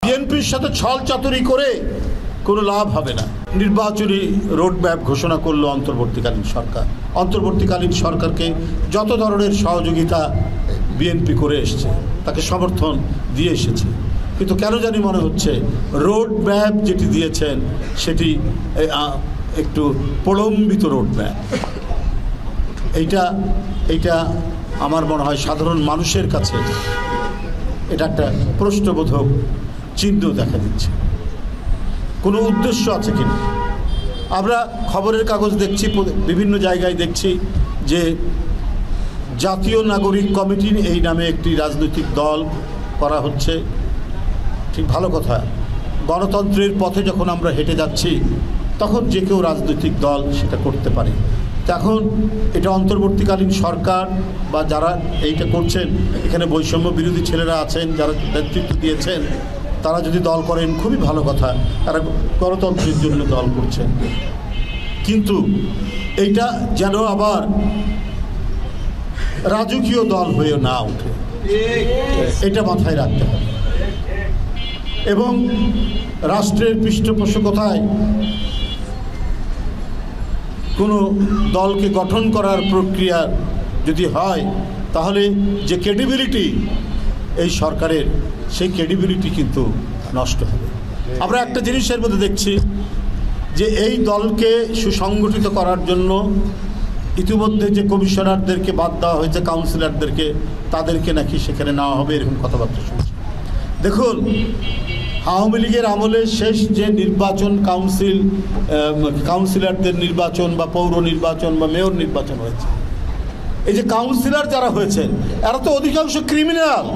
বিএনপির সাথে ছল চাতুরি করে কোনো লাভ হবে না। নির্বাচনী রোডম্যাপ ঘোষণা করলো অন্তর্বর্তীকালীন সরকার। অন্তর্বর্তীকালীন সরকারকে যত ধরনের সহযোগিতা বিএনপি করে এসছে, তাকে সমর্থন দিয়ে এসেছে, কিন্তু কেন জানি মনে হচ্ছে রোডম্যাপ যেটি দিয়েছেন সেটি একটু প্রলম্বিত রোডম্যাপ। এইটা আমার মনে হয় সাধারণ মানুষের কাছে এটা একটা প্রশ্নবোধক চিহ্ন দেখা দিচ্ছে। কোনো উদ্দেশ্য আছে কিনা? আমরা খবরের কাগজ দেখছি, বিভিন্ন জায়গায় দেখছি যে জাতীয় নাগরিক কমিটি এই নামে একটি রাজনৈতিক দল করা হচ্ছে। ঠিক ভালো কথা, গণতন্ত্রের পথে যখন আমরা হেঁটে যাচ্ছি তখন যে কেউ রাজনৈতিক দল সেটা করতে পারে। এখন এটা অন্তর্বর্তীকালীন সরকার বা যারা এইটা করছেন, এখানে বৈষম্য বিরোধী ছেলেরা আছেন যারা নেতৃত্ব দিয়েছেন, তারা যদি দল করেন খুবই ভালো কথা, তারা গণতন্ত্রের জন্য দল করছেন। কিন্তু এইটা যেন আবার রাজকীয় দল হয়ে না ওঠে, এটা মাথায় রাখতে হবে। এবং রাষ্ট্রের পৃষ্ঠপোষকতায় কোনো দলকে গঠন করার প্রক্রিয়া যদি হয়, তাহলে যে ক্রেডিবিলিটি এই সরকারের, সেই ক্রেডিবিলিটি কিন্তু নষ্ট হবে। আমরা একটা জিনিসের মধ্যে দেখছি যে এই দলকে সুসংগঠিত করার জন্য ইতিমধ্যে যে কমিশনারদেরকে বাদ দেওয়া হয়েছে, কাউন্সিলরদেরকে, তাদেরকে নাকি সেখানে নেওয়া হবে, এরকম কথাবার্তা শুনছি। দেখুন, আওয়ামী লীগের আমলে শেষ যে নির্বাচন, কাউন্সিলরদের নির্বাচন বা পৌর নির্বাচন বা মেয়র নির্বাচন হয়েছে, এই যে কাউন্সিলর যারা হয়েছেন এরা তো অধিকাংশ ক্রিমিনাল।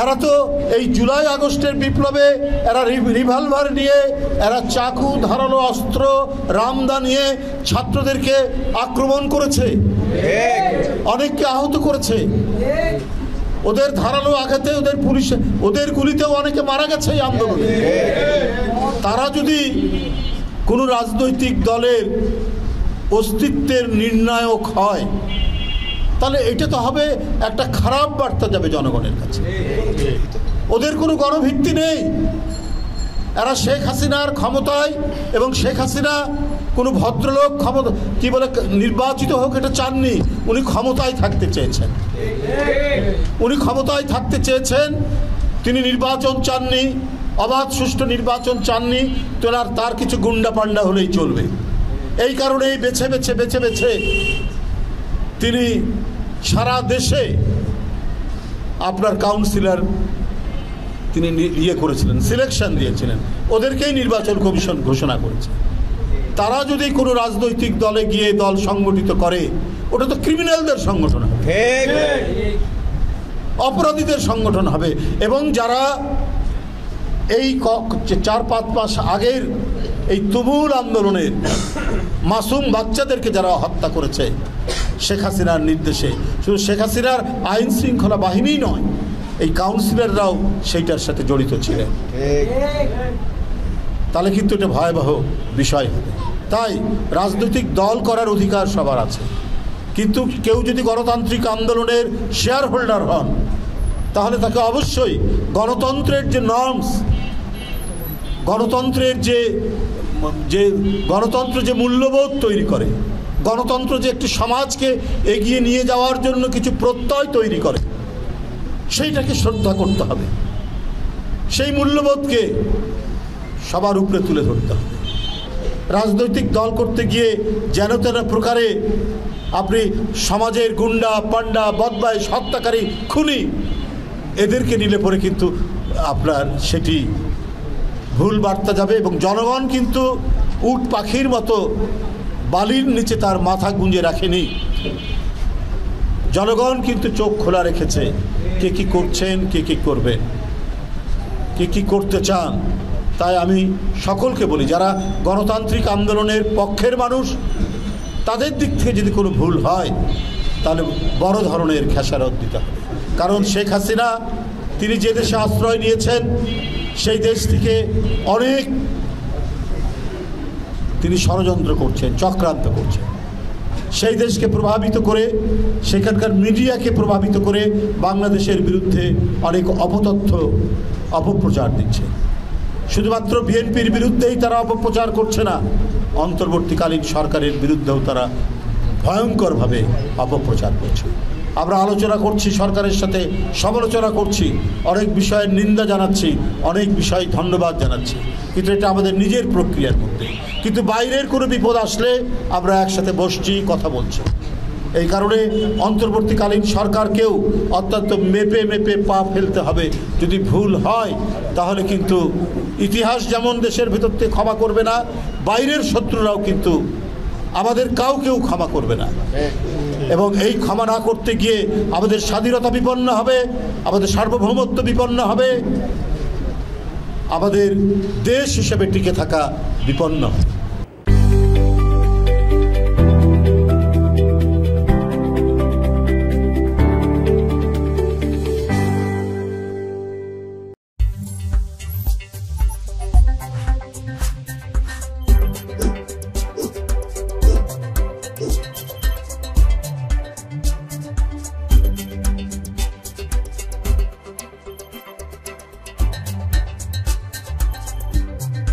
এরা তো এই জুলাই আগস্টের বিপ্লবে এরা রিভলভার নিয়ে, এরা চাকু, ধারালো অস্ত্র, রামদা নিয়ে ছাত্রদেরকে আক্রমণ করেছে, অনেককে আহত করেছে। ওদের ধারালো আঘাতে ওদের গুলিতেও অনেকে মারা গেছে এই আন্দোলনে। তারা যদি কোনো রাজনৈতিক দলের অস্তিত্বের নির্ণায়ক হয়, তাহলে এটা তো হবে একটা খারাপ বার্তা যাবে জনগণের কাছে। ওদের কোনো গণভিত্তি নেই। এরা শেখ হাসিনার ক্ষমতায়, এবং শেখ হাসিনা কোনো ভদ্রলোক ক্ষমতা কি বলে নির্বাচিত হোক এটা চাননি, উনি ক্ষমতায় থাকতে চেয়েছেন। তিনি নির্বাচন চাননি, অবাধ সুষ্ঠু নির্বাচন চাননি। তার কিছু গুন্ডা পান্ডা হলেই চলবে, এই কারণেই বেছে বেছে তিনি সারা দেশে আপনার কাউন্সিলর তিনি করেছিলেন, সিলেকশন দিয়েছিলেন, ওদেরকেই নির্বাচন কমিশন ঘোষণা করেছে। তারা যদি কোনো রাজনৈতিক দলে গিয়ে দল সংগঠিত করে, ওটা তো ক্রিমিনালদের সংগঠন হবে, অপরাধীদের সংগঠন হবে। এবং যারা এই 4-5 মাস আগের এই তুমুল আন্দোলনের মাসুম বাচ্চাদেরকে যারা হত্যা করেছে শেখ হাসিনার নির্দেশে, শুধু শেখ হাসিনার আইন শৃঙ্খলা বাহিনী নয়, এই কাউন্সিলররাও সেইটার সাথে জড়িত ছিলেন। তাহলে কিন্তু এটা ভয়াবহ বিষয় হবে। তাই রাজনৈতিক দল করার অধিকার সবার আছে, কিন্তু কেউ যদি গণতান্ত্রিক আন্দোলনের শেয়ার হোল্ডার হন, তাহলে তাকে অবশ্যই গণতন্ত্রের যে নর্মস, গণতন্ত্রের গণতন্ত্র যে মূল্যবোধ তৈরি করে, গণতন্ত্র যে একটি সমাজকে এগিয়ে নিয়ে যাওয়ার জন্য কিছু প্রত্যয় তৈরি করে, সেইটাকে শ্রদ্ধা করতে হবে। সেই মূল্যবোধকে সবার উপরে তুলে ধরতে হবে। রাজনৈতিক দল করতে গিয়ে যেন তেন প্রকারে আপনি সমাজের গুন্ডা পান্ডা, বদমাইশ, হত্যাকারী, খুনি এদেরকে নিলে পরে কিন্তু আপনার সেটি ভুল বার্তা যাবে, এবং জনগণ কিন্তু উট পাখির মতো বালির নিচে তার মাথা গুঁজে রাখেনি। জনগণ কিন্তু চোখ খোলা রেখেছে, কে কি করছেন, কে কি করবেন, কে কি করতে চান। তাই আমি সকলকে বলি, যারা গণতান্ত্রিক আন্দোলনের পক্ষের মানুষ, তাদের দিক থেকে যদি কোনো ভুল হয় তাহলে বড় ধরনের খেসারত দিতে হবে। কারণ শেখ হাসিনা তিনি যে দেশে আশ্রয় নিয়েছেন, সেই দেশ থেকে অনেক তিনি ষড়যন্ত্র করছেন, চক্রান্ত করছেন। সেই দেশকে প্রভাবিত করে, সেখানকার মিডিয়াকে প্রভাবিত করে বাংলাদেশের বিরুদ্ধে অনেক অপতথ্য অপপ্রচার দিচ্ছে। শুধুমাত্র বিএনপির বিরুদ্ধেই তারা অপপ্রচার করছে না, অন্তর্বর্তীকালীন সরকারের বিরুদ্ধেও তারা ভয়ঙ্করভাবে অপপ্রচার করছে। আমরা আলোচনা করছি, সরকারের সাথে সমালোচনা করছি, অনেক বিষয়ের নিন্দা জানাচ্ছি, অনেক বিষয় ধন্যবাদ জানাচ্ছি, কিন্তু এটা আমাদের নিজের প্রক্রিয়ার মধ্যে। কিন্তু বাইরের কোনো বিপদ আসলে আমরা একসাথে বসছি, কথা বলছি। এই কারণে অন্তর্বর্তীকালীন সরকারকেও অত্যন্ত মেপে মেপে পা ফেলতে হবে। যদি ভুল হয় তাহলে কিন্তু ইতিহাস যেমন দেশের ভেতর থেকে ক্ষমা করবে না, বাইরের শত্রুরাও কিন্তু আমাদের কাউকেও ক্ষমা করবে না। এবং এই ক্ষমা না করতে গিয়ে আমাদের স্বাধীনতা বিপন্ন হবে, আমাদের সার্বভৌমত্ব বিপন্ন হবে, আমাদের দেশ হিসেবে টিকে থাকা বিপন্ন হবে।